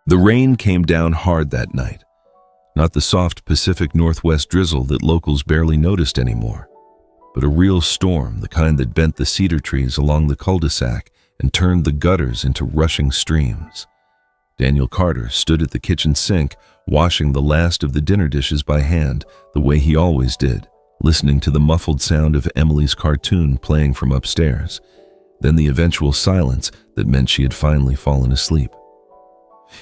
The rain came down hard that night, not the soft Pacific Northwest drizzle that locals barely noticed anymore, but a real storm, the kind that bent the cedar trees along the cul-de-sac and turned the gutters into rushing streams. Daniel Carter stood at the kitchen sink, washing the last of the dinner dishes by hand, the way he always did, listening to the muffled sound of Emily's cartoon playing from upstairs, then the eventual silence that meant she had finally fallen asleep.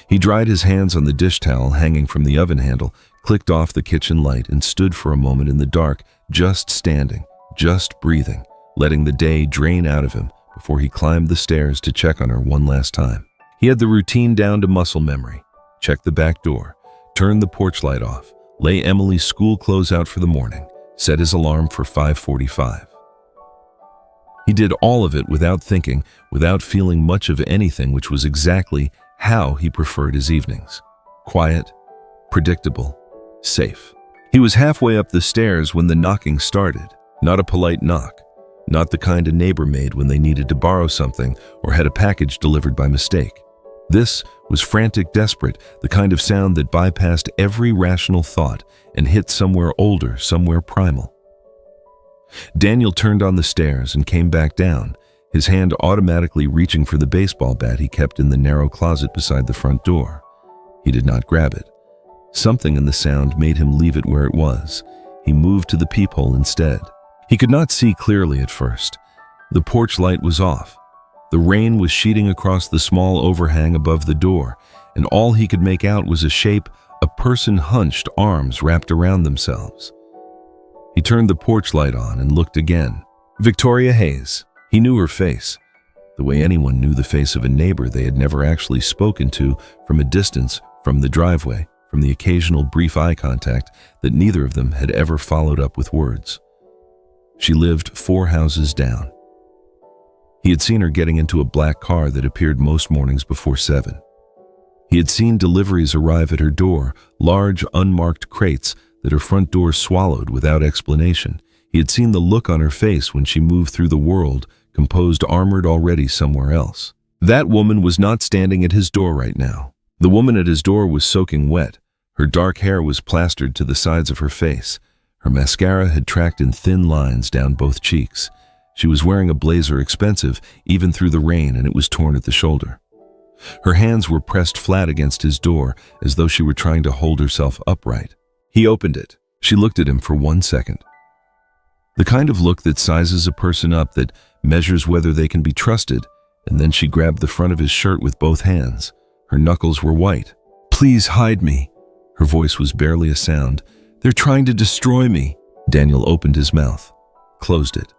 He dried his hands on the dish towel hanging from the oven handle, clicked off the kitchen light, and stood for a moment in the dark, just standing, just breathing, letting the day drain out of him before he climbed the stairs to check on her one last time. He had the routine down to muscle memory. Check the back door, turn the porch light off, lay Emily's school clothes out for the morning, set his alarm for 5:45. He did all of it without thinking, without feeling much of anything, which was exactly how he preferred his evenings. Quiet, predictable, safe. He was halfway up the stairs when the knocking started. Not a polite knock, not the kind a neighbor made when they needed to borrow something or had a package delivered by mistake. This was frantic, desperate, the kind of sound that bypassed every rational thought and hit somewhere older, somewhere primal. Daniel turned on the stairs and came back down, his hand automatically reaching for the baseball bat he kept in the narrow closet beside the front door. He did not grab it. Something in the sound made him leave it where it was. He moved to the peephole instead. He could not see clearly at first. The porch light was off. The rain was sheeting across the small overhang above the door, and all he could make out was a shape, a person hunched, arms wrapped around themselves. He turned the porch light on and looked again. Victoria Hayes. He knew her face, the way anyone knew the face of a neighbor they had never actually spoken to from a distance, from the driveway, from the occasional brief eye contact that neither of them had ever followed up with words. She lived 4 houses down. He had seen her getting into a black car that appeared most mornings before 7. He had seen deliveries arrive at her door, large unmarked crates that her front door swallowed without explanation. He had seen the look on her face when she moved through the world, composed, armored already somewhere else. That woman was not standing at his door right now. The woman at his door was soaking wet. Her dark hair was plastered to the sides of her face. Her mascara had tracked in thin lines down both cheeks. She was wearing a blazer, expensive even through the rain, and it was torn at the shoulder. Her hands were pressed flat against his door, as though she were trying to hold herself upright. He opened it. She looked at him for 1 second. The kind of look that sizes a person up, that measures whether they can be trusted, and then she grabbed the front of his shirt with both hands. Her knuckles were white. "Please hide me." Her voice was barely a sound. "They're trying to destroy me." Daniel opened his mouth, closed it.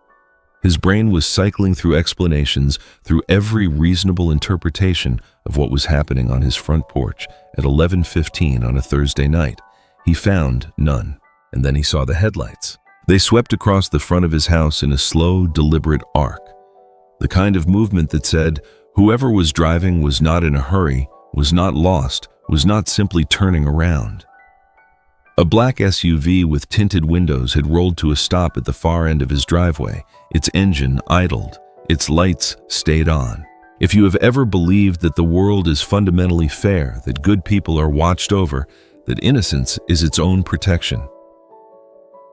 His brain was cycling through explanations, through every reasonable interpretation of what was happening on his front porch at 11:15 on a Thursday night. He found none, and then he saw the headlights. They swept across the front of his house in a slow, deliberate arc. The kind of movement that said, whoever was driving was not in a hurry, was not lost, was not simply turning around. A black SUV with tinted windows had rolled to a stop at the far end of his driveway. Its engine idled. Its lights stayed on. If you have ever believed that the world is fundamentally fair, that good people are watched over, that innocence is its own protection,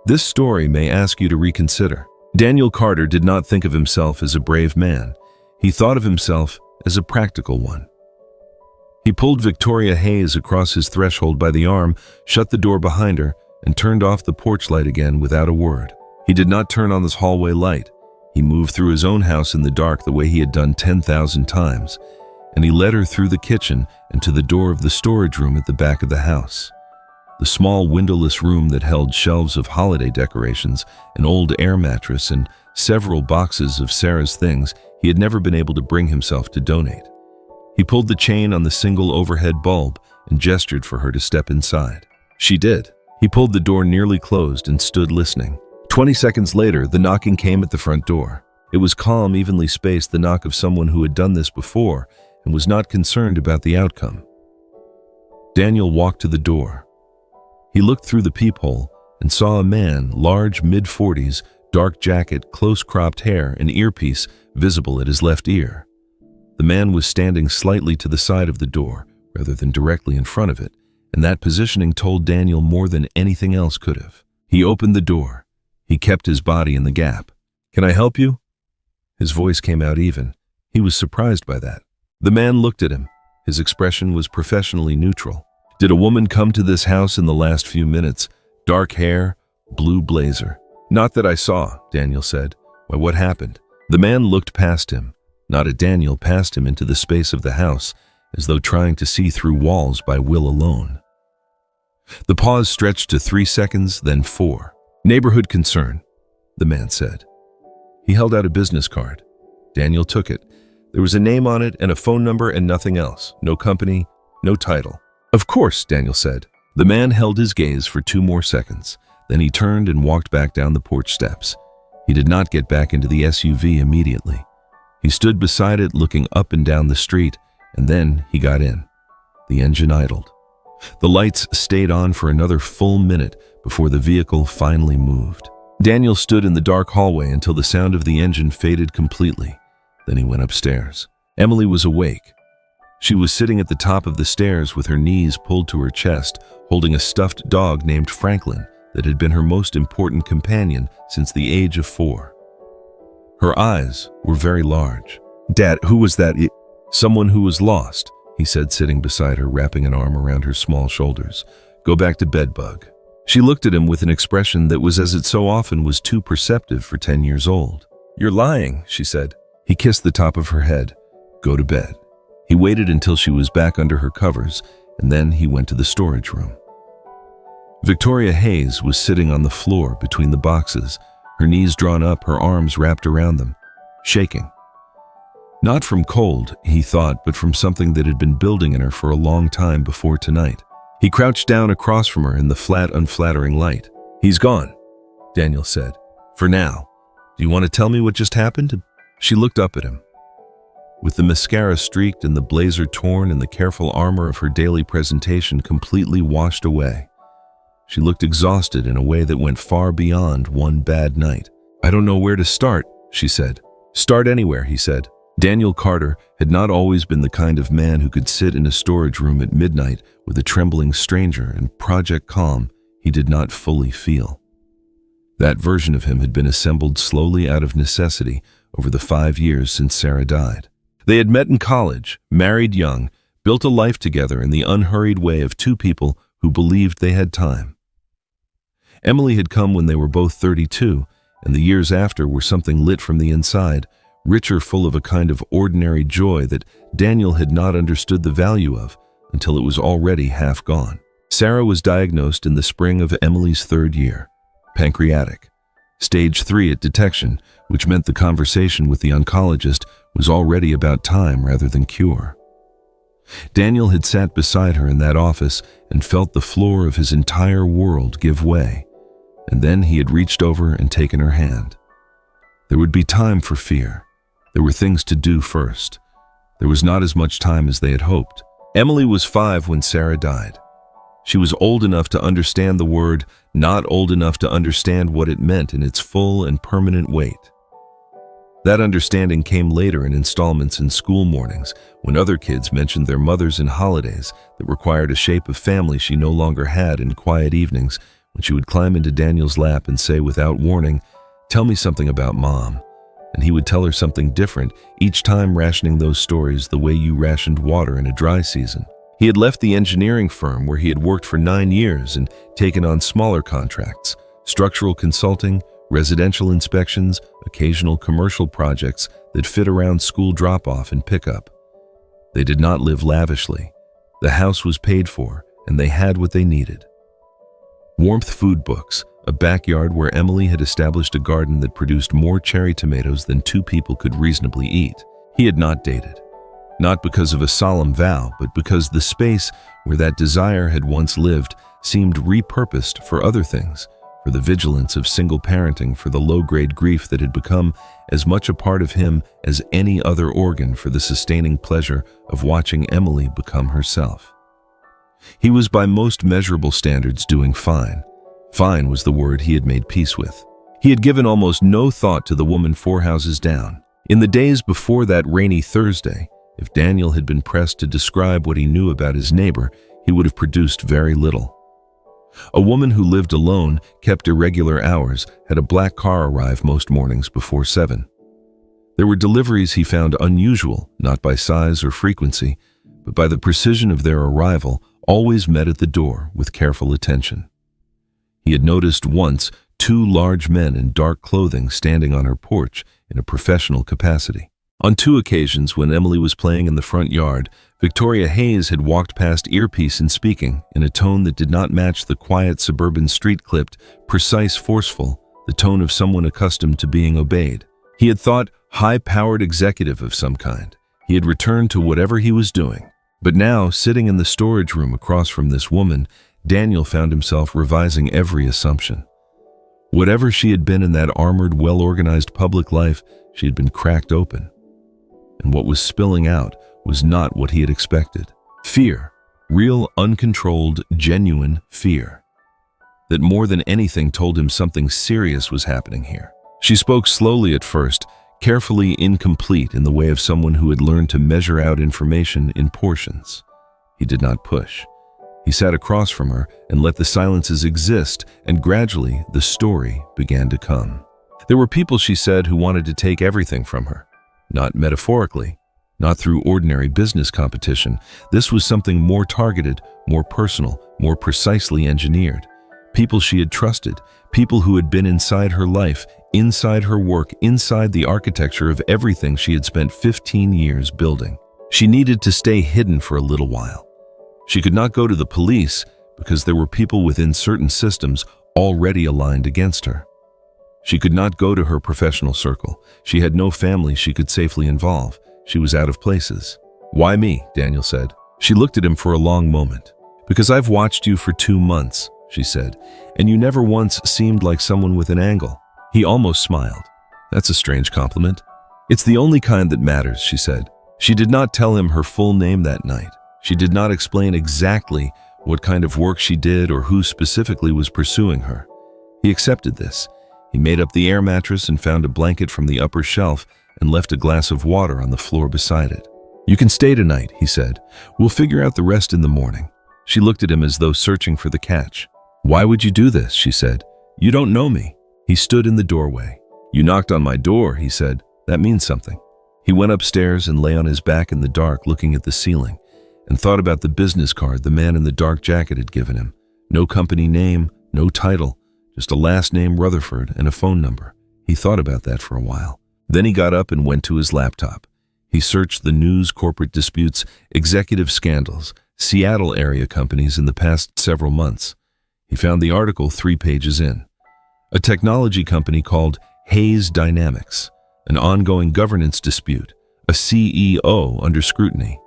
this story may ask you to reconsider. Daniel Carter did not think of himself as a brave man. He thought of himself as a practical one. He pulled Victoria Hayes across his threshold by the arm, shut the door behind her, and turned off the porch light again without a word. He did not turn on this hallway light. He moved through his own house in the dark the way he had done 10,000 times, and he led her through the kitchen and to the door of the storage room at the back of the house. The small windowless room that held shelves of holiday decorations, an old air mattress, and several boxes of Sarah's things he had never been able to bring himself to donate. He pulled the chain on the single overhead bulb and gestured for her to step inside. She did. He pulled the door nearly closed and stood listening. 20 seconds later, the knocking came at the front door. It was calm, evenly spaced, the knock of someone who had done this before and was not concerned about the outcome. Daniel walked to the door. He looked through the peephole and saw a man, large, mid-40s, dark jacket, close-cropped hair, an earpiece visible at his left ear. The man was standing slightly to the side of the door, rather than directly in front of it, and that positioning told Daniel more than anything else could have. He opened the door. He kept his body in the gap. "Can I help you?" His voice came out even. He was surprised by that. The man looked at him. His expression was professionally neutral. "Did a woman come to this house in the last few minutes? Dark hair, blue blazer." "Not that I saw," Daniel said. "Why, what happened?" The man looked past him, not at Daniel, past him into the space of the house, as though trying to see through walls by will alone. The pause stretched to 3 seconds, then 4. "Neighborhood concern," the man said. He held out a business card. Daniel took it. There was a name on it and a phone number and nothing else. No company, no title. "Of course," Daniel said. The man held his gaze for 2 more seconds. Then he turned and walked back down the porch steps. He did not get back into the SUV immediately. He stood beside it, looking up and down the street, and then he got in. The engine idled. The lights stayed on for another full minute before the vehicle finally moved. Daniel stood in the dark hallway until the sound of the engine faded completely. Then he went upstairs. Emily was awake. She was sitting at the top of the stairs with her knees pulled to her chest, holding a stuffed dog named Franklin that had been her most important companion since the age of 4. Her eyes were very large. "Dad, who was that?" "Someone who was lost," he said, sitting beside her, wrapping an arm around her small shoulders. "Go back to bed, Bug." She looked at him with an expression that was, as it so often was, too perceptive for 10 years old. "You're lying," she said. He kissed the top of her head. "Go to bed." He waited until she was back under her covers, and then he went to the storage room. Victoria Hayes was sitting on the floor between the boxes, her knees drawn up, her arms wrapped around them, shaking. Not from cold, he thought, but from something that had been building in her for a long time before tonight. He crouched down across from her in the flat, unflattering light. "He's gone," Daniel said. "For now. Do you want to tell me what just happened?" She looked up at him. With the mascara streaked and the blazer torn and the careful armor of her daily presentation completely washed away, she looked exhausted in a way that went far beyond one bad night. "I don't know where to start," she said. "Start anywhere," he said. Daniel Carter had not always been the kind of man who could sit in a storage room at midnight with a trembling stranger and project calm he did not fully feel. That version of him had been assembled slowly out of necessity over the 5 years since Sarah died. They had met in college, married young, built a life together in the unhurried way of 2 people who believed they had time. Emily had come when they were both 32, and the years after were something lit from the inside, richer, full of a kind of ordinary joy that Daniel had not understood the value of until it was already half gone. Sarah was diagnosed in the spring of Emily's 3rd year, pancreatic, stage 3 at detection, which meant the conversation with the oncologist was already about time rather than cure. Daniel had sat beside her in that office and felt the floor of his entire world give way, and then he had reached over and taken her hand. There would be time for fear. There were things to do first. There was not as much time as they had hoped. Emily was 5 when Sarah died. She was old enough to understand the word, not old enough to understand what it meant in its full and permanent weight. That understanding came later in installments in school mornings, when other kids mentioned their mothers and holidays that required a shape of family she no longer had, in quiet evenings when she would climb into Daniel's lap and say without warning, "Tell me something about Mom." And he would tell her something different, each time rationing those stories the way you rationed water in a dry season. He had left the engineering firm where he had worked for 9 years and taken on smaller contracts, structural consulting, residential inspections, occasional commercial projects that fit around school drop-off and pickup. They did not live lavishly. The house was paid for, and they had what they needed. Warmth food books, a backyard where Emily had established a garden that produced more cherry tomatoes than 2 people could reasonably eat. He had not dated. Not because of a solemn vow, but because the space where that desire had once lived seemed repurposed for other things, for the vigilance of single parenting, for the low-grade grief that had become as much a part of him as any other organ, for the sustaining pleasure of watching Emily become herself. He was by most measurable standards doing fine. Fine was the word he had made peace with. He had given almost no thought to the woman 4 houses down. In the days before that rainy Thursday, If Daniel had been pressed to describe what he knew about his neighbor, he would have produced very little. A woman who lived alone, kept irregular hours, had a black car arrive most mornings before 7. There were deliveries he found unusual, not by size or frequency, but by the precision of their arrival, always met at the door with careful attention. He had noticed once 2 large men in dark clothing standing on her porch in a professional capacity. On 2 occasions when Emily was playing in the front yard, Victoria Hayes had walked past earpiece and speaking in a tone that did not match the quiet suburban street-clipped, precise, forceful, the tone of someone accustomed to being obeyed. He had thought high-powered executive of some kind. He had returned to whatever he was doing. But now, sitting in the storage room across from this woman, Daniel found himself revising every assumption. Whatever she had been in that armored, well-organized public life, she had been cracked open. And what was spilling out was not what he had expected. Fear, real, uncontrolled, genuine fear. That more than anything told him something serious was happening here. She spoke slowly at first, carefully incomplete in the way of someone who had learned to measure out information in portions. He did not push. He sat across from her and let the silences exist, and gradually the story began to come. There were people, she said, who wanted to take everything from her. Not metaphorically, not through ordinary business competition. This was something more targeted, more personal, more precisely engineered. People she had trusted, people who had been inside her life, inside her work, inside the architecture of everything she had spent 15 years building. She needed to stay hidden for a little while. She could not go to the police because there were people within certain systems already aligned against her. She could not go to her professional circle. She had no family she could safely involve. She was out of places. "Why me?" Daniel said. She looked at him for a long moment. "Because I've watched you for 2 months," she said, "and you never once seemed like someone with an angle." He almost smiled. "That's a strange compliment." "It's the only kind that matters," she said. She did not tell him her full name that night. She did not explain exactly what kind of work she did or who specifically was pursuing her. He accepted this. He made up the air mattress and found a blanket from the upper shelf and left a glass of water on the floor beside it. "You can stay tonight," he said. "We'll figure out the rest in the morning." She looked at him as though searching for the catch. "Why would you do this?" she said. "You don't know me." He stood in the doorway. "You knocked on my door," he said. "That means something." He went upstairs and lay on his back in the dark looking at the ceiling, and thought about the business card the man in the dark jacket had given him. No company name, no title, just a last name Rutherford and a phone number. He thought about that for a while. Then he got up and went to his laptop. He searched the news, corporate disputes, executive scandals, Seattle area companies in the past several months. He found the article 3 pages in. A technology company called Hayes Dynamics, an ongoing governance dispute, a CEO under scrutiny,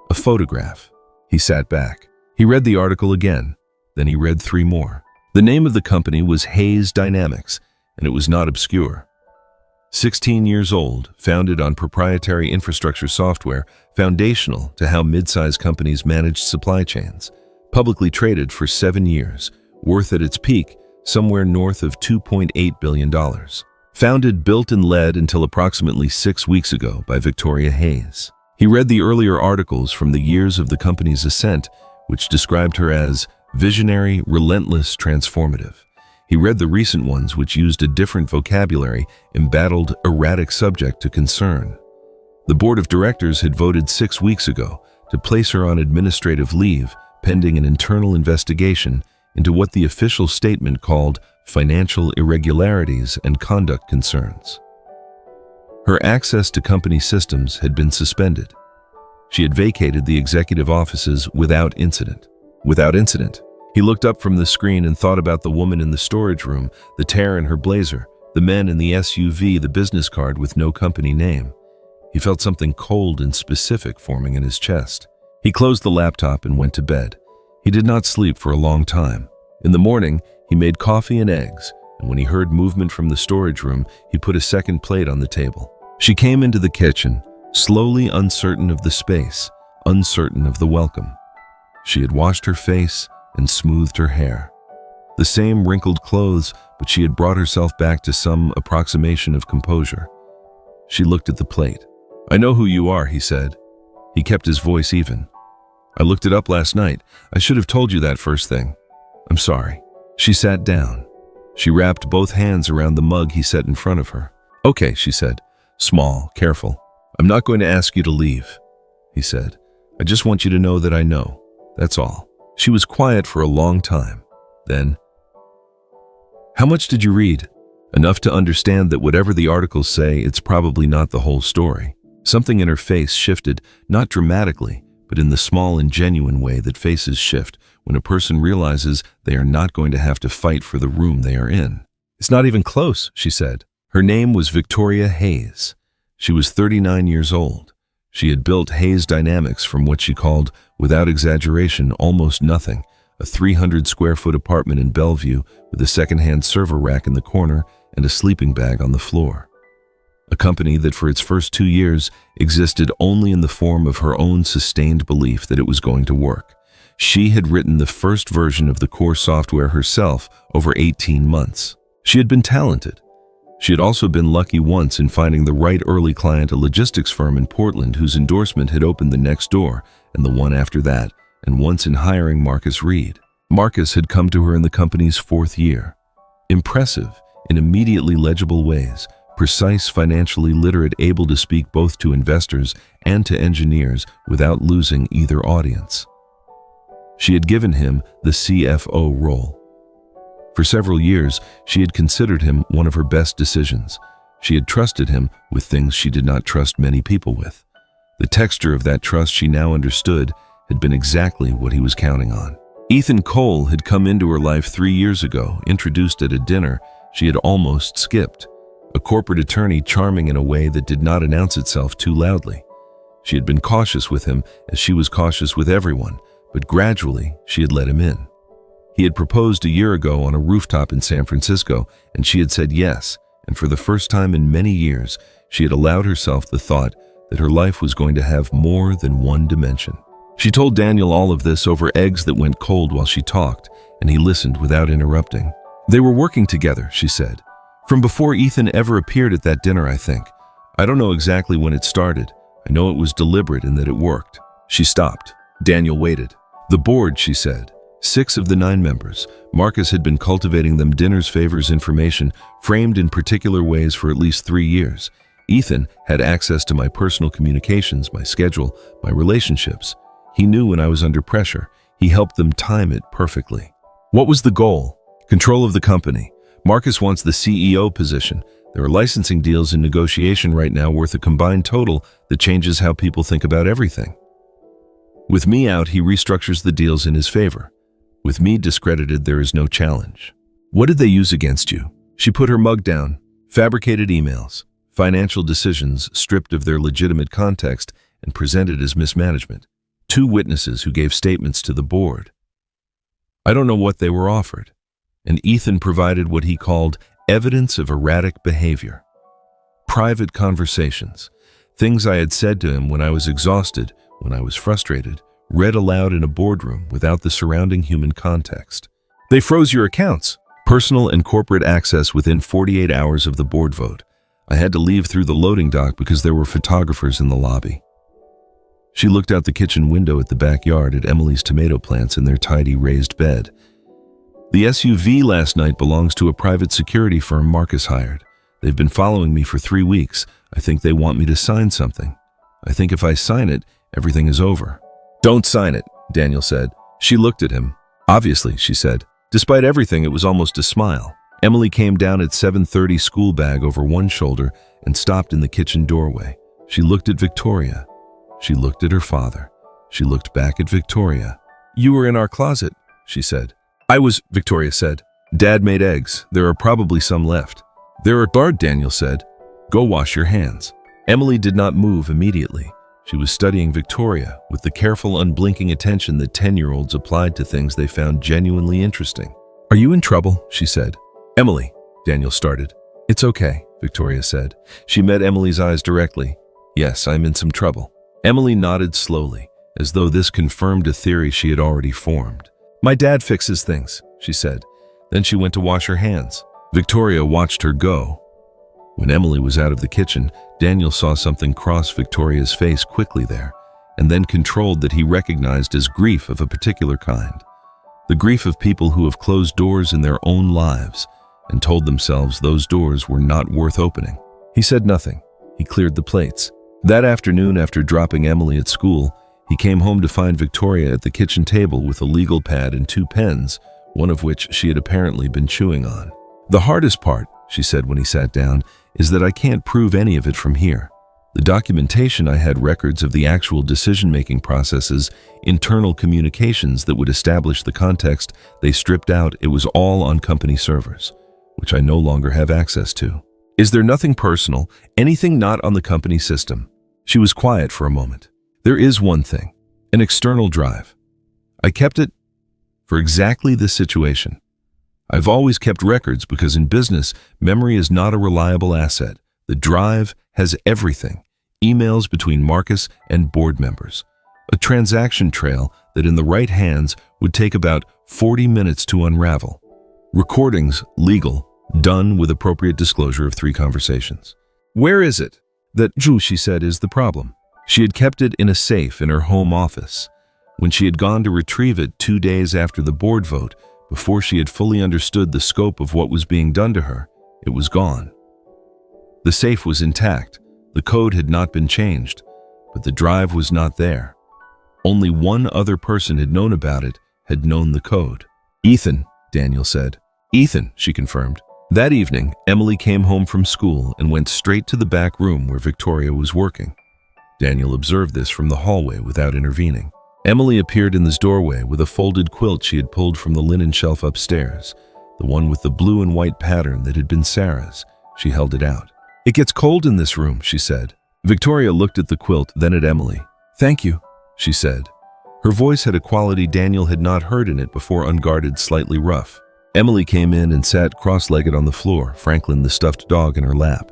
a photograph. He sat back. He read the article again. Then he read 3 more. The name of the company was Hayes Dynamics, and it was not obscure. 16 years old, founded on proprietary infrastructure software, foundational to how mid-size companies managed supply chains. Publicly traded for 7 years, worth at its peak somewhere north of $2.8 billion. Founded, built, and led until approximately 6 weeks ago by Victoria Hayes. He read the earlier articles from the years of the company's ascent, which described her as visionary, relentless, transformative. He read the recent ones which used a different vocabulary, embattled erratic subject to concern. The board of directors had voted 6 weeks ago to place her on administrative leave pending an internal investigation into what the official statement called financial irregularities and conduct concerns. Her access to company systems had been suspended. She had vacated the executive offices without incident. Without incident. He looked up from the screen and thought about the woman in the storage room, the tear in her blazer, the men in the SUV, the business card with no company name. He felt something cold and specific forming in his chest. He closed the laptop and went to bed. He did not sleep for a long time. In the morning, he made coffee and eggs, and when he heard movement from the storage room, he put a second plate on the table. She came into the kitchen, slowly uncertain of the space, uncertain of the welcome. She had washed her face and smoothed her hair. The same wrinkled clothes, but she had brought herself back to some approximation of composure. She looked at the plate. "I know who you are," he said. He kept his voice even. "I looked it up last night. I should have told you that first thing. I'm sorry." She sat down. She wrapped both hands around the mug he set in front of her. "Okay," she said, small, careful. "I'm not going to ask you to leave," he said. "I just want you to know that I know. That's all." She was quiet for a long time. Then, "How much did you read?" "Enough to understand that whatever the articles say, it's probably not the whole story." Something in her face shifted, not dramatically, but in the small and genuine way that faces shift when a person realizes they are not going to have to fight for the room they are in. "It's not even close," she said. Her name was Victoria Hayes. She was 39 years old. She had built Hayes Dynamics from what she called, without exaggeration, almost nothing, a 300-square-foot apartment in Bellevue with a second-hand server rack in the corner and a sleeping bag on the floor. A company that for its first 2 years existed only in the form of her own sustained belief that it was going to work. She had written the first version of the core software herself over 18 months. She had been talented. She had also been lucky once in finding the right early client, a logistics firm in Portland whose endorsement had opened the next door and the one after that, and once in hiring Marcus Reed. Marcus had come to her in the company's 4th year. Impressive in immediately legible ways, precise, financially literate, able to speak both to investors and to engineers without losing either audience. She had given him the CFO role. For several years, she had considered him one of her best decisions. She had trusted him with things she did not trust many people with. The texture of that trust, she now understood, had been exactly what he was counting on. Ethan Cole had come into her life 3 years ago, introduced at a dinner she had almost skipped. A corporate attorney charming in a way that did not announce itself too loudly. She had been cautious with him as she was cautious with everyone, but gradually she had let him in. He had proposed a year ago on a rooftop in San Francisco, and she had said yes, and for the first time in many years, she had allowed herself the thought that her life was going to have more than one dimension. She told Daniel all of this over eggs that went cold while she talked, and he listened without interrupting. They were working together, she said. From before Ethan ever appeared at that dinner, I think. I don't know exactly when it started. I know it was deliberate and that it worked. She stopped. Daniel waited. The board, she said. 6 of the 9 members. Marcus had been cultivating them dinners, favors, information, framed in particular ways for at least 3 years. Ethan had access to my personal communications, my schedule, my relationships. He knew when I was under pressure. He helped them time it perfectly. What was the goal? Control of the company. Marcus wants the CEO position. There are licensing deals in negotiation right now worth a combined total that changes how people think about everything. With me out, he restructures the deals in his favor. With me discredited, there is no challenge. What did they use against you? She put her mug down. Fabricated emails, financial decisions stripped of their legitimate context and presented as mismanagement. 2 witnesses who gave statements to the board. I don't know what they were offered. And Ethan provided what he called evidence of erratic behavior. Private conversations, things I had said to him when I was exhausted, when I was frustrated, read aloud in a boardroom without the surrounding human context. They froze your accounts. Personal and corporate access within 48 hours of the board vote. I had to leave through the loading dock because there were photographers in the lobby. She looked out the kitchen window at the backyard at Emily's tomato plants in their tidy raised bed. The SUV last night belongs to a private security firm Marcus hired. They've been following me for 3 weeks. I think they want me to sign something. I think if I sign it, everything is over. Don't sign it, Daniel said. She looked at him. Obviously, she said. Despite everything, it was almost a smile. Emily came down at 7:30, school bag over one shoulder, and stopped in the kitchen doorway. She looked at Victoria. She looked at her father. She looked back at Victoria. You were in our closet, she said. I was, Victoria said. Dad made eggs. There are probably some left. There are guard, Daniel said. Go wash your hands. Emily did not move immediately. She was studying Victoria with the careful, unblinking attention that 10-year-olds applied to things they found genuinely interesting. Are you in trouble? She said. Emily, Daniel started. It's okay, Victoria said. She met Emily's eyes directly. Yes, I'm in some trouble. Emily nodded slowly, as though this confirmed a theory she had already formed. My dad fixes things, she said. Then she went to wash her hands. Victoria watched her go. When Emily was out of the kitchen, Daniel saw something cross Victoria's face quickly there, and then controlled that he recognized as grief of a particular kind. The grief of people who have closed doors in their own lives and told themselves those doors were not worth opening. He said nothing. He cleared the plates. That afternoon, after dropping Emily at school, he came home to find Victoria at the kitchen table with a legal pad and 2 pens, one of which she had apparently been chewing on. "The hardest part," she said when he sat down, "is that I can't prove any of it from here. The documentation I had records of the actual decision-making processes, internal communications that would establish the context. They stripped out. It was all on company servers, which I no longer have access to. Is there nothing personal, anything not on the company system?" She was quiet for a moment. "There is one thing, an external drive. I kept it for exactly this situation. I've always kept records because in business, memory is not a reliable asset. The drive has everything. Emails between Marcus and board members. A transaction trail that in the right hands would take about 40 minutes to unravel. Recordings, legal, done with appropriate disclosure of 3 conversations. Where is it? That, she said, is the problem. She had kept it in a safe in her home office. When she had gone to retrieve it 2 days after the board vote, before she had fully understood the scope of what was being done to her, it was gone. The safe was intact. The code had not been changed, but the drive was not there. Only one other person had known about it, had known the code. "Ethan," Daniel said. "Ethan," she confirmed. That evening, Emily came home from school and went straight to the back room where Victoria was working. Daniel observed this from the hallway without intervening. Emily appeared in this doorway with a folded quilt she had pulled from the linen shelf upstairs, the one with the blue and white pattern that had been Sarah's. She held it out. "It gets cold in this room," she said. Victoria looked at the quilt, then at Emily. "Thank you," she said. Her voice had a quality Daniel had not heard in it before, unguarded, slightly rough. Emily came in and sat cross-legged on the floor, Franklin the stuffed dog in her lap.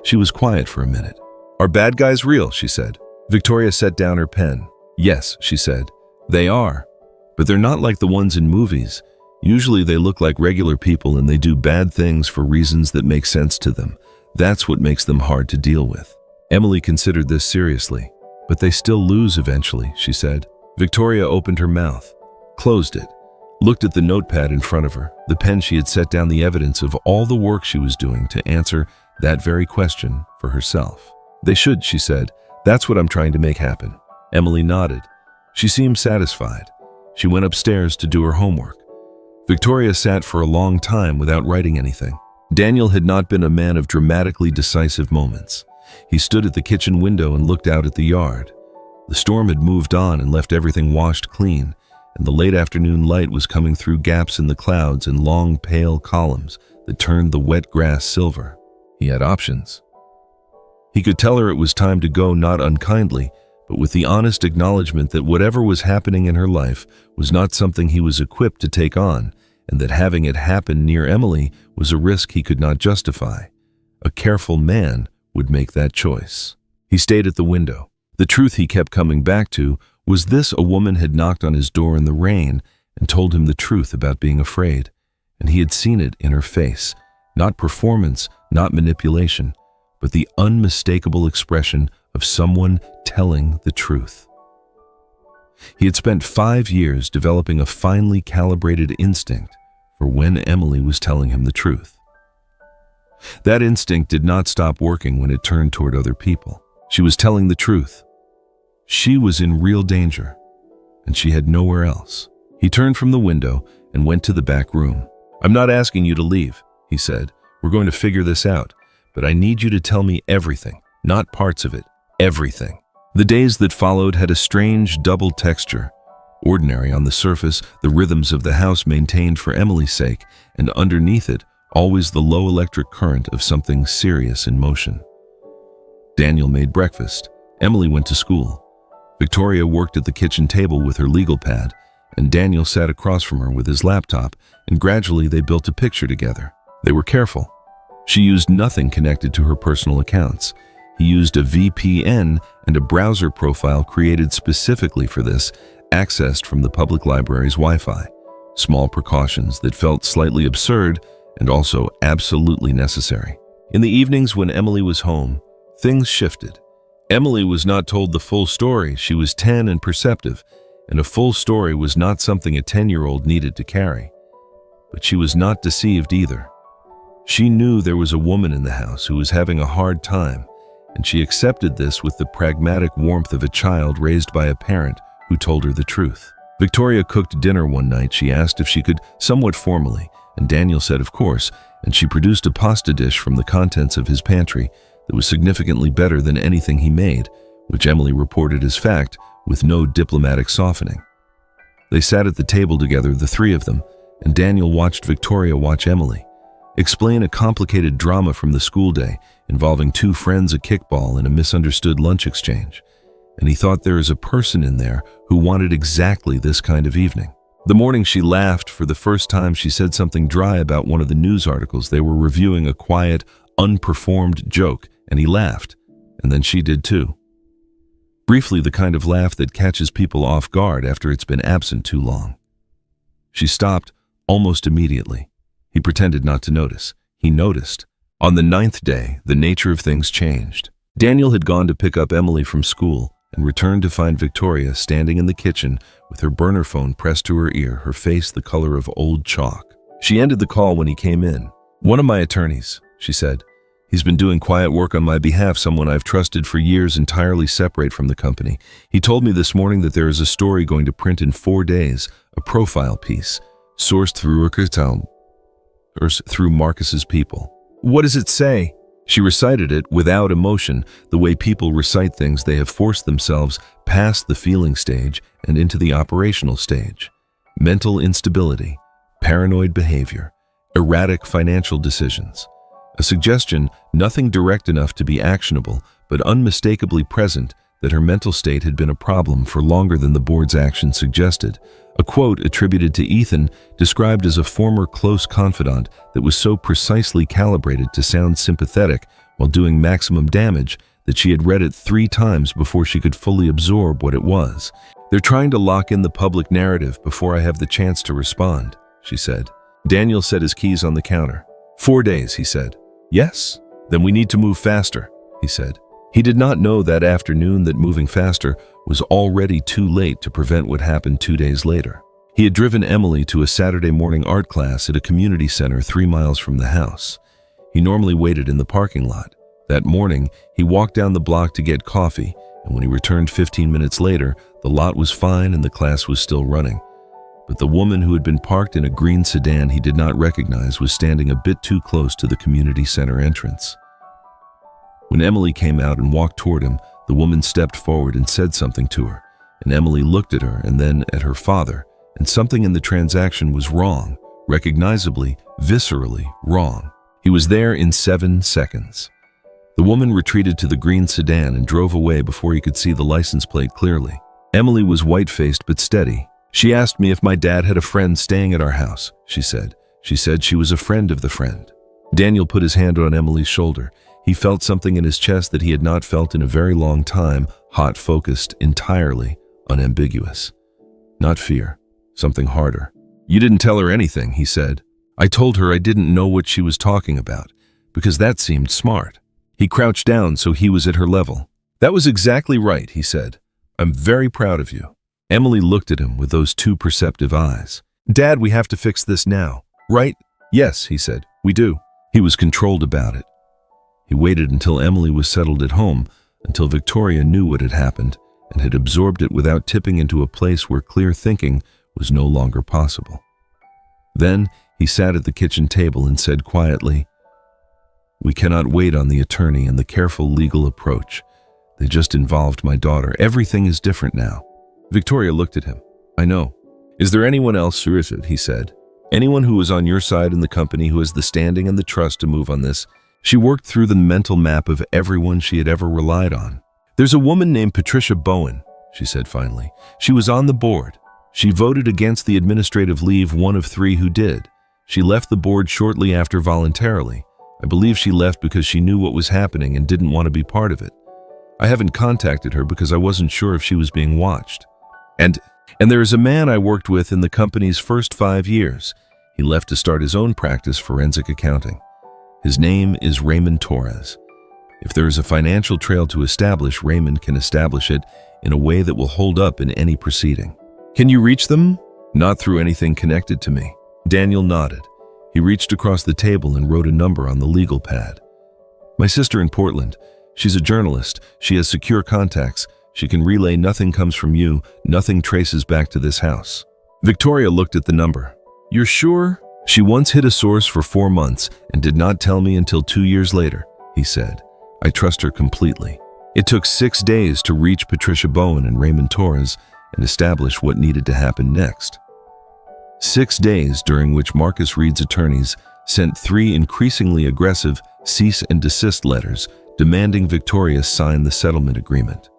She was quiet for a minute. "Are bad guys real?" she said. Victoria set down her pen. "Yes," she said. "They are. But they're not like the ones in movies. Usually they look like regular people and they do bad things for reasons that make sense to them. That's what makes them hard to deal with." Emily considered this seriously. "But they still lose eventually," she said. Victoria opened her mouth, closed it, looked at the notepad in front of her, the pen she had set down the evidence of all the work she was doing to answer that very question for herself. "They should," she said. "That's what I'm trying to make happen." Emily nodded. She seemed satisfied. She went upstairs to do her homework. Victoria sat for a long time without writing anything. Daniel had not been a man of dramatically decisive moments. He stood at the kitchen window and looked out at the yard. The storm had moved on and left everything washed clean, and the late afternoon light was coming through gaps in the clouds in long, pale columns that turned the wet grass silver. He had options. He could tell her it was time to go, not unkindly, but with the honest acknowledgement that whatever was happening in her life was not something he was equipped to take on, and that having it happen near Emily was a risk he could not justify. A careful man would make that choice. He stayed at the window. The truth he kept coming back to was this: a woman had knocked on his door in the rain and told him the truth about being afraid, and he had seen it in her face. Not performance, not manipulation, but the unmistakable expression of someone telling the truth. He had spent 5 years developing a finely calibrated instinct for when Emily was telling him the truth. That instinct did not stop working when it turned toward other people. She was telling the truth. She was in real danger, and she had nowhere else. He turned from the window and went to the back room. "I'm not asking you to leave," he said. "We're going to figure this out, but I need you to tell me everything, not parts of it, everything." The days that followed had a strange double texture. Ordinary on the surface, the rhythms of the house maintained for Emily's sake, and underneath it, always the low electric current of something serious in motion. Daniel made breakfast. Emily went to school. Victoria worked at the kitchen table with her legal pad, and Daniel sat across from her with his laptop, and gradually they built a picture together. They were careful. She used nothing connected to her personal accounts. He used a VPN and a browser profile created specifically for this, accessed from the public library's Wi-Fi. Small precautions that felt slightly absurd and also absolutely necessary. In the evenings when Emily was home, things shifted. Emily was not told the full story. She was 10 and perceptive, and a full story was not something a 10-year-old needed to carry. But she was not deceived either. She knew there was a woman in the house who was having a hard time, and she accepted this with the pragmatic warmth of a child raised by a parent who told her the truth. Victoria cooked dinner one night. She asked if she could, somewhat formally, and Daniel said of course, and she produced a pasta dish from the contents of his pantry that was significantly better than anything he made, which Emily reported as fact with no diplomatic softening. They sat at the table together, the three of them, and Daniel watched Victoria watch Emily explain a complicated drama from the school day involving two friends, a kickball, and a misunderstood lunch exchange. And he thought there is a person in there who wanted exactly this kind of evening. The morning she laughed for the first time, she said something dry about one of the news articles. They were reviewing a quiet, unperformed joke, and he laughed, and then she did too. Briefly, the kind of laugh that catches people off guard after it's been absent too long. She stopped almost immediately. He pretended not to notice. He noticed. On the 9th day, the nature of things changed. Daniel had gone to pick up Emily from school and returned to find Victoria standing in the kitchen with her burner phone pressed to her ear, her face the color of old chalk. She ended the call when he came in. "One of my attorneys," she said. "He's been doing quiet work on my behalf, someone I've trusted for years, entirely separate from the company. He told me this morning that there is a story going to print in 4 days, a profile piece, sourced through Marcus's people." "What does it say?" She recited it without emotion, the way people recite things they have forced themselves past the feeling stage and into the operational stage. Mental instability, paranoid behavior, erratic financial decisions. A suggestion, nothing direct enough to be actionable, but unmistakably present, that her mental state had been a problem for longer than the board's action suggested. A quote attributed to Ethan, described as a former close confidant that was so precisely calibrated to sound sympathetic while doing maximum damage that she had read it 3 times before she could fully absorb what it was. "They're trying to lock in the public narrative before I have the chance to respond," she said. Daniel set his keys on the counter. 4 days, he said. "Yes? Then we need to move faster," he said. He did not know that afternoon that moving faster was already too late to prevent what happened 2 days later. He had driven Emily to a Saturday morning art class at a community center 3 miles from the house. He normally waited in the parking lot. That morning, he walked down the block to get coffee, and when he returned 15 minutes later, the lot was fine and the class was still running. But the woman who had been parked in a green sedan he did not recognize was standing a bit too close to the community center entrance. When Emily came out and walked toward him, the woman stepped forward and said something to her, and Emily looked at her and then at her father, and something in the transaction was wrong, recognizably, viscerally wrong. He was there in 7 seconds. The woman retreated to the green sedan and drove away before he could see the license plate clearly. Emily was white-faced but steady. "She asked me if my dad had a friend staying at our house," she said. "She said she was a friend of the friend." Daniel put his hand on Emily's shoulder. He felt something in his chest that he had not felt in a very long time, hot, focused, entirely unambiguous. Not fear, something harder. "You didn't tell her anything," he said. "I told her I didn't know what she was talking about, because that seemed smart." He crouched down so he was at her level. "That was exactly right," he said. "I'm very proud of you." Emily looked at him with those 2 perceptive eyes. "Dad, we have to fix this now, right?" "Yes," he said, "we do." He was controlled about it. He waited until Emily was settled at home, until Victoria knew what had happened and had absorbed it without tipping into a place where clear thinking was no longer possible. Then he sat at the kitchen table and said quietly, "We cannot wait on the attorney and the careful legal approach. They just involved my daughter. Everything is different now." Victoria looked at him. "I know. Is there anyone else who is it?" he said. "Anyone who is on your side in the company who has the standing and the trust to move on this?" She worked through the mental map of everyone she had ever relied on. "There's a woman named Patricia Bowen," she said finally. "She was on the board. She voted against the administrative leave, one of 3 who did. She left the board shortly after voluntarily. I believe she left because she knew what was happening and didn't want to be part of it. I haven't contacted her because I wasn't sure if she was being watched. And there is a man I worked with in the company's first 5 years. He left to start his own practice, forensic accounting. His name is Raymond Torres. If there is a financial trail to establish, Raymond can establish it in a way that will hold up in any proceeding. Can you reach them? Not through anything connected to me. Daniel nodded. He reached across the table and wrote a number on the legal pad. My sister in Portland. She's a journalist. She has secure contacts. She can relay nothing comes from you, nothing traces back to this house. Victoria looked at the number. You're sure? She once hid a source for 4 months and did not tell me until 2 years later, he said. I trust her completely. It took 6 days to reach Patricia Bowen and Raymond Torres and establish what needed to happen next. 6 days during which Marcus Reed's attorneys sent 3 increasingly aggressive cease and desist letters demanding Victoria sign the settlement agreement,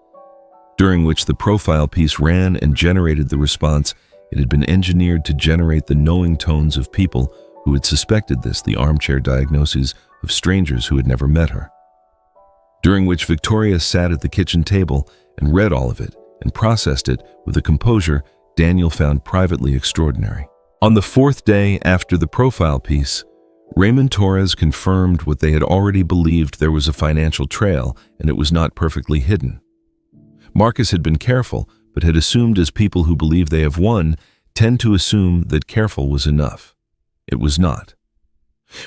during which the profile piece ran and generated the response it had been engineered to generate the knowing tones of people who had suspected this, the armchair diagnoses of strangers who had never met her. During which Victoria sat at the kitchen table and read all of it and processed it with a composure Daniel found privately extraordinary. On the 4th day after the profile piece, Raymond Torres confirmed what they had already believed: there was a financial trail and it was not perfectly hidden. Marcus had been careful, but had assumed, as people who believe they have won tend to assume, that careful was enough. It was not.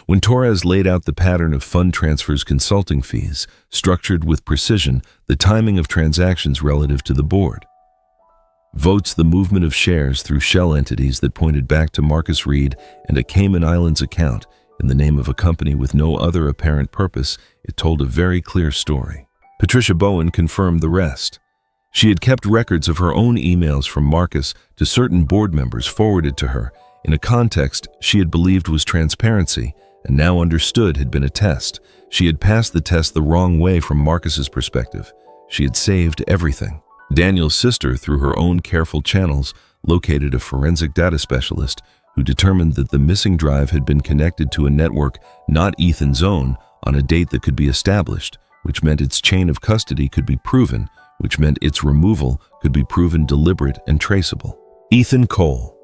When Torres laid out the pattern of fund transfers, consulting fees, structured with precision, the timing of transactions relative to the board, votes, the movement of shares through shell entities that pointed back to Marcus Reed and a Cayman Islands account in the name of a company with no other apparent purpose, it told a very clear story. Patricia Bowen confirmed the rest. She had kept records of her own emails from Marcus to certain board members forwarded to her in a context she had believed was transparency and now understood had been a test. She had passed the test the wrong way from Marcus's perspective. She had saved everything. Daniel's sister, through her own careful channels, located a forensic data specialist who determined that the missing drive had been connected to a network not Ethan's own on a date that could be established, which meant its chain of custody could be proven, which meant its removal could be proven deliberate and traceable. Ethan Cole.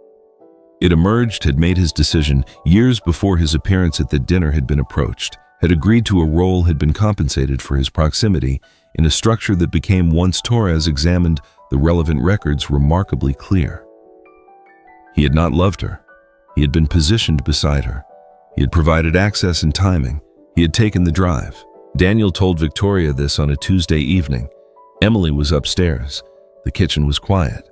It emerged, had made his decision years before his appearance at the dinner had been approached, had agreed to a role, had been compensated for his proximity in a structure that became, once Torres examined the relevant records, remarkably clear. He had not loved her. He had been positioned beside her. He had provided access and timing. He had taken the drive. Daniel told Victoria this on a Tuesday evening. Emily was upstairs. The kitchen was quiet.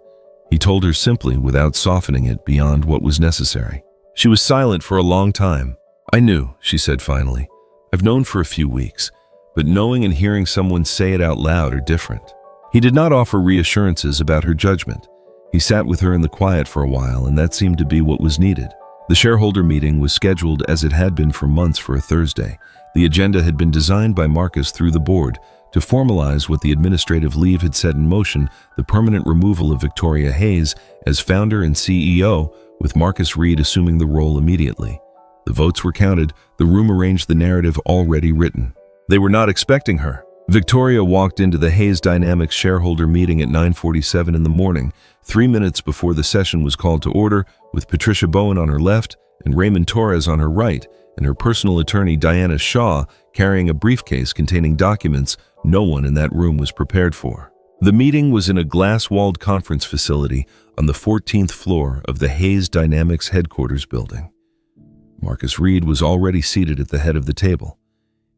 He told her simply, without softening it beyond what was necessary. She was silent for a long time. I knew, she said finally. I've known for a few weeks, but knowing and hearing someone say it out loud are different. He did not offer reassurances about her judgment. He sat with her in the quiet for a while, and that seemed to be what was needed. The shareholder meeting was scheduled, as it had been for months, for a Thursday. The agenda had been designed by Marcus through the board to formalize what the administrative leave had set in motion: the permanent removal of Victoria Hayes as founder and CEO, with Marcus Reed assuming the role immediately. The votes were counted. The room arranged the narrative already written. They were not expecting her. Victoria walked into the Hayes Dynamics shareholder meeting at 9:47 in the morning, 3 minutes before the session was called to order, with Patricia Bowen on her left and Raymond Torres on her right, and her personal attorney Diana Shaw carrying a briefcase containing documents no one in that room was prepared for. The meeting was in a glass-walled conference facility on the 14th floor of the Hayes Dynamics headquarters building. Marcus Reed was already seated at the head of the table.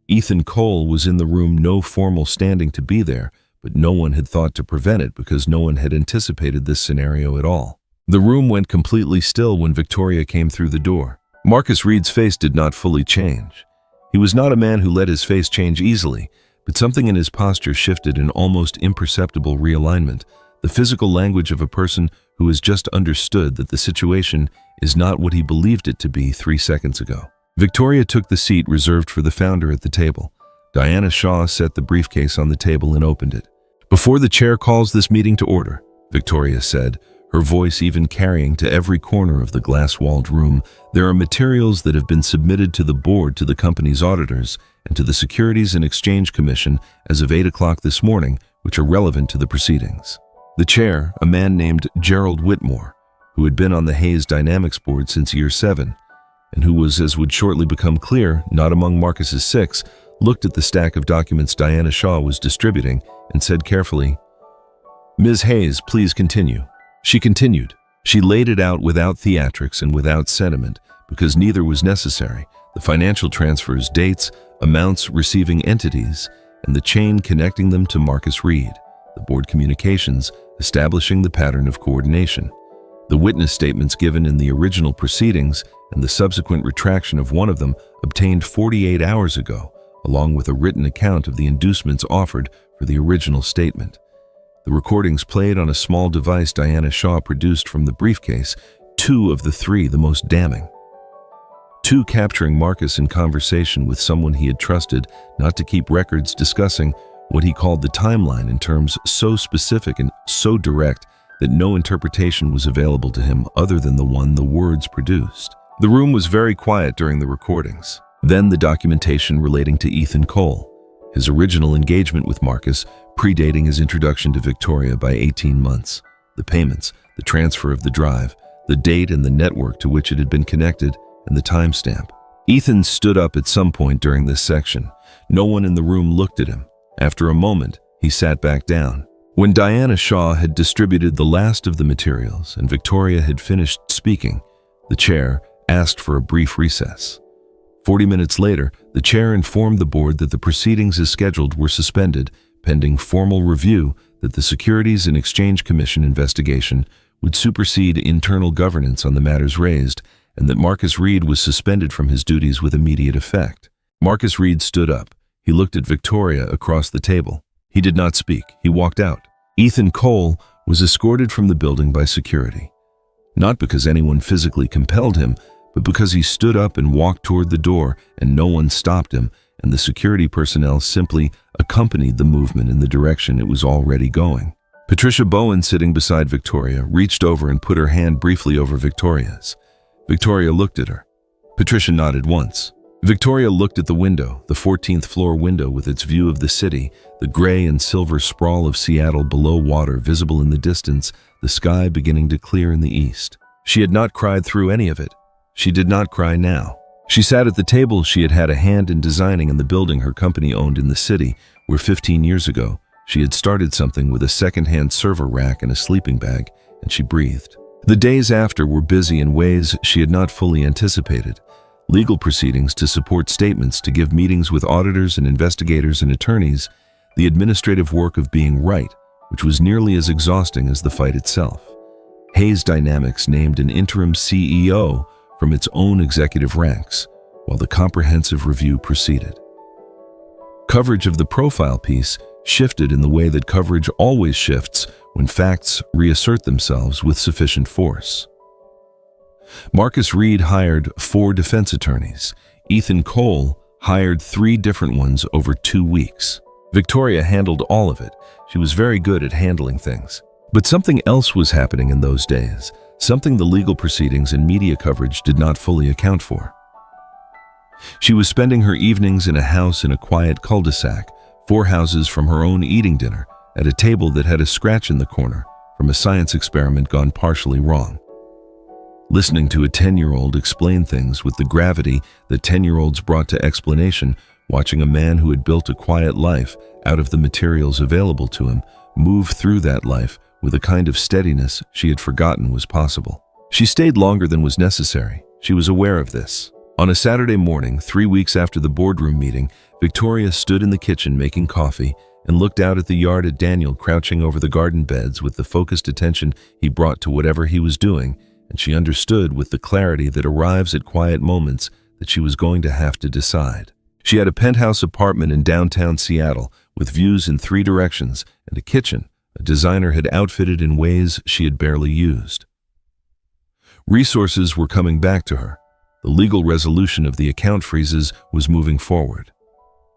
Ethan Cole was in the room, no formal standing to be there, but no one had thought to prevent it because no one had anticipated this scenario at all. The room went completely still when Victoria came through the door. Marcus Reed's face did not fully change. He was not a man who let his face change easily, but something in his posture shifted in almost imperceptible realignment, the physical language of a person who has just understood that the situation is not what he believed it to be 3 seconds ago. Victoria took the seat reserved for the founder at the table. Diana Shaw set the briefcase on the table and opened it. "Before the chair calls this meeting to order," Victoria said, her voice even carrying to every corner of the glass-walled room, "there are materials that have been submitted to the board, to the company's auditors, and to the Securities and Exchange Commission as of 8 o'clock this morning, which are relevant to the proceedings." The chair, a man named Gerald Whitmore, who had been on the Hayes Dynamics board since year 7, and who was, as would shortly become clear, not among Marcus's 6, looked at the stack of documents Diana Shaw was distributing, and said carefully, "Ms. Hayes, please continue." She continued. She laid it out without theatrics and without sentiment, because neither was necessary. The financial transfers, dates, amounts, receiving entities, and the chain connecting them to Marcus Reed, the board communications, establishing the pattern of coordination. The witness statements given in the original proceedings and the subsequent retraction of one of them obtained 48 hours ago, along with a written account of the inducements offered for the original statement. The recordings played on a small device Diana Shaw produced from the briefcase, 2 of the 3 the most damning. 2 capturing Marcus in conversation with someone he had trusted not to keep records, discussing what he called the timeline in terms so specific and so direct that no interpretation was available to him other than the one the words produced. The room was very quiet during the recordings. Then the documentation relating to Ethan Cole, his original engagement with Marcus, predating his introduction to Victoria by 18 months, the payments, the transfer of the drive, the date and the network to which it had been connected, and the timestamp. Ethan stood up at some point during this section. No one in the room looked at him. After a moment, he sat back down. When Diana Shaw had distributed the last of the materials and Victoria had finished speaking, the chair asked for a brief recess. 40 minutes later, the chair informed the board that the proceedings as scheduled were suspended, pending formal review that the Securities and Exchange Commission investigation would supersede internal governance on the matters raised, and that Marcus Reed was suspended from his duties with immediate effect. Marcus Reed stood up. He looked at Victoria across the table. He did not speak. He walked out. Ethan Cole was escorted from the building by security. Not because anyone physically compelled him, but because he stood up and walked toward the door and no one stopped him, and the security personnel simply accompanied the movement in the direction it was already going. Patricia Bowen, sitting beside Victoria, reached over and put her hand briefly over Victoria's. Victoria looked at her. Patricia nodded once. Victoria looked at the window, the 14th floor window with its view of the city, the gray and silver sprawl of Seattle below water visible in the distance, the sky beginning to clear in the east. She had not cried through any of it. She did not cry now. She sat at the table she had had a hand in designing in the building her company owned in the city, where 15 years ago she had started something with a second-hand server rack and a sleeping bag, and she breathed. The days after were busy in ways she had not fully anticipated. Legal proceedings to support statements, to give meetings with auditors and investigators and attorneys, the administrative work of being right, which was nearly as exhausting as the fight itself. Hayes Dynamics named an interim CEO from its own executive ranks, while the comprehensive review proceeded. Coverage of the profile piece shifted in the way that coverage always shifts when facts reassert themselves with sufficient force. Marcus Reed hired 4 defense attorneys. Ethan Cole hired 3 different ones over 2 weeks. Victoria handled all of it. She was very good at handling things. But something else was happening in those days, something the legal proceedings and media coverage did not fully account for. She was spending her evenings in a house in a quiet cul-de-sac, 4 houses from her own eating dinner, at a table that had a scratch in the corner from a science experiment gone partially wrong. Listening to a 10-year-old explain things with the gravity that 10-year-olds brought to explanation, watching a man who had built a quiet life out of the materials available to him move through that life with a kind of steadiness she had forgotten was possible. She stayed longer than was necessary. She was aware of this. On a Saturday morning, 3 weeks after the boardroom meeting, Victoria stood in the kitchen making coffee and looked out at the yard at Daniel crouching over the garden beds with the focused attention he brought to whatever he was doing, and she understood with the clarity that arrives at quiet moments that she was going to have to decide. She had a penthouse apartment in downtown Seattle with views in 3 directions and a kitchen a designer had outfitted in ways she had barely used. Resources were coming back to her. The legal resolution of the account freezes was moving forward.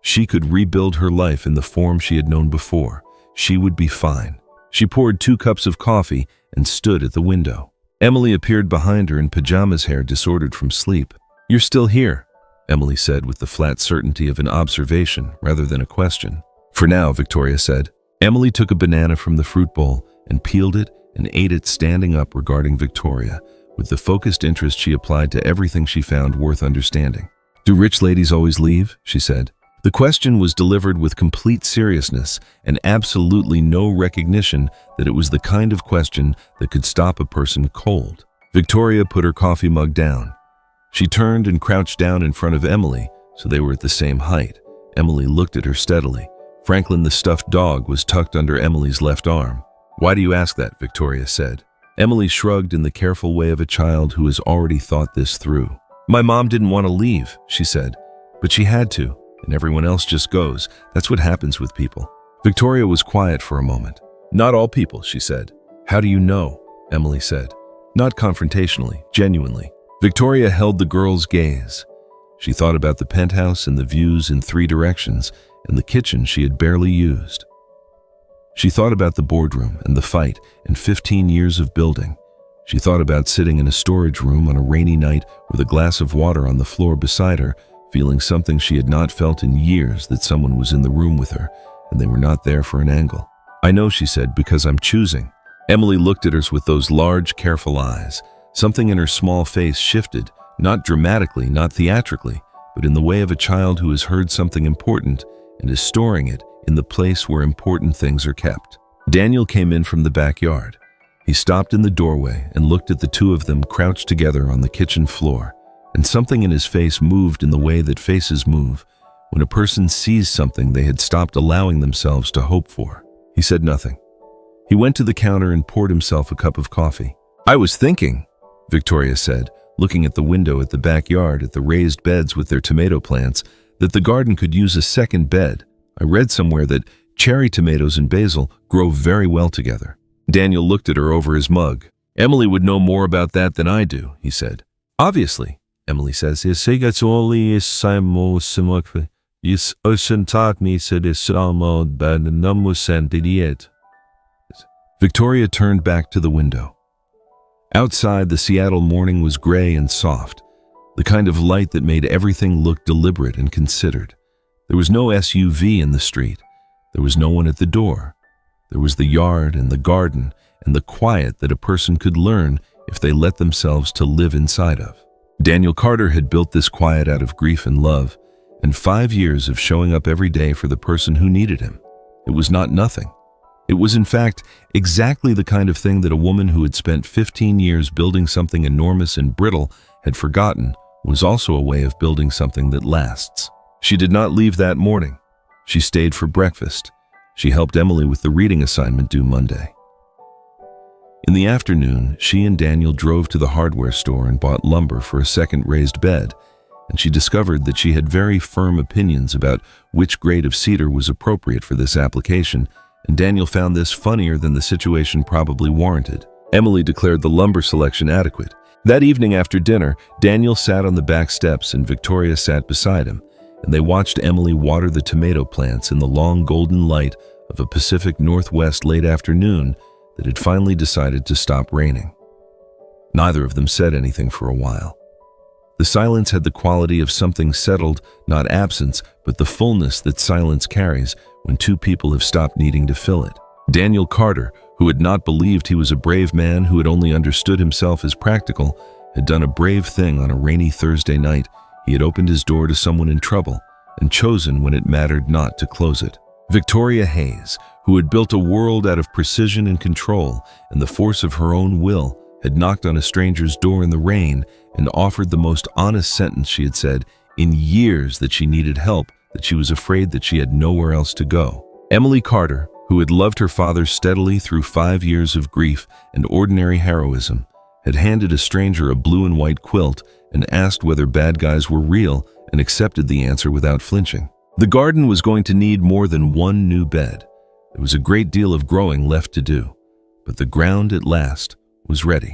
She could rebuild her life in the form she had known before. She would be fine. She poured 2 cups of coffee and stood at the window. Emily appeared behind her in pajamas, hair disordered from sleep. "You're still here," Emily said with the flat certainty of an observation rather than a question. "For now," Victoria said. Emily took a banana from the fruit bowl and peeled it and ate it standing up, regarding Victoria with the focused interest she applied to everything she found worth understanding. "Do rich ladies always leave?" she said. The question was delivered with complete seriousness and absolutely no recognition that it was the kind of question that could stop a person cold. Victoria put her coffee mug down. She turned and crouched down in front of Emily, so they were at the same height. Emily looked at her steadily. Franklin the stuffed dog was tucked under Emily's left arm. "Why do you ask that?" Victoria said. Emily shrugged in the careful way of a child who has already thought this through. "My mom didn't want to leave," she said, "but she had to. And everyone else just goes. That's what happens with people." Victoria was quiet for a moment. "Not all people," she said. "How do you know?" Emily said. Not confrontationally, genuinely. Victoria held the girl's gaze. She thought about the penthouse and the views in 3 directions and the kitchen she had barely used. She thought about the boardroom and the fight and 15 years of building. She thought about sitting in a storage room on a rainy night with a glass of water on the floor beside her, feeling something she had not felt in years, that someone was in the room with her, and they were not there for an angle. "I know," she said, "because I'm choosing." Emily looked at her with those large, careful eyes. Something in her small face shifted, not dramatically, not theatrically, but in the way of a child who has heard something important and is storing it in the place where important things are kept. Daniel came in from the backyard. He stopped in the doorway and looked at the two of them crouched together on the kitchen floor. And something in his face moved in the way that faces move when a person sees something they had stopped allowing themselves to hope for. He said nothing. He went to the counter and poured himself a cup of coffee. "I was thinking," Victoria said, looking at the window at the backyard at the raised beds with their tomato plants, "that the garden could use a second bed. I read somewhere that cherry tomatoes and basil grow very well together." Daniel looked at her over his mug. "Emily would know more about that than I do," he said. "Obviously," Emily says, Victoria turned back to the window. Outside, the Seattle morning was gray and soft, the kind of light that made everything look deliberate and considered. There was no SUV in the street. There was no one at the door. There was the yard and the garden and the quiet that a person could learn if they let themselves to live inside of. Daniel Carter had built this quiet out of grief and love, and 5 years of showing up every day for the person who needed him. It was not nothing. It was, in fact, exactly the kind of thing that a woman who had spent 15 years building something enormous and brittle had forgotten was also a way of building something that lasts. She did not leave that morning. She stayed for breakfast. She helped Emily with the reading assignment due Monday. In the afternoon, she and Daniel drove to the hardware store and bought lumber for a second raised bed, and she discovered that she had very firm opinions about which grade of cedar was appropriate for this application, and Daniel found this funnier than the situation probably warranted. Emily declared the lumber selection adequate. That evening after dinner, Daniel sat on the back steps and Victoria sat beside him, and they watched Emily water the tomato plants in the long golden light of a Pacific Northwest late afternoon that had finally decided to stop raining. Neither of them said anything for a while. The silence had the quality of something settled, not absence, but the fullness that silence carries when two people have stopped needing to fill it. Daniel Carter, who had not believed he was a brave man who had only understood himself as practical, had done a brave thing on a rainy Thursday night. He had opened his door to someone in trouble and chosen when it mattered not to close it. Victoria Hayes, who had built a world out of precision and control and the force of her own will, had knocked on a stranger's door in the rain and offered the most honest sentence she had said in years, that she needed help, that she was afraid that she had nowhere else to go. Emily Carter, who had loved her father steadily through 5 years of grief and ordinary heroism, had handed a stranger a blue and white quilt and asked whether bad guys were real and accepted the answer without flinching. The garden was going to need more than one new bed. There was a great deal of growing left to do, but the ground at last was ready.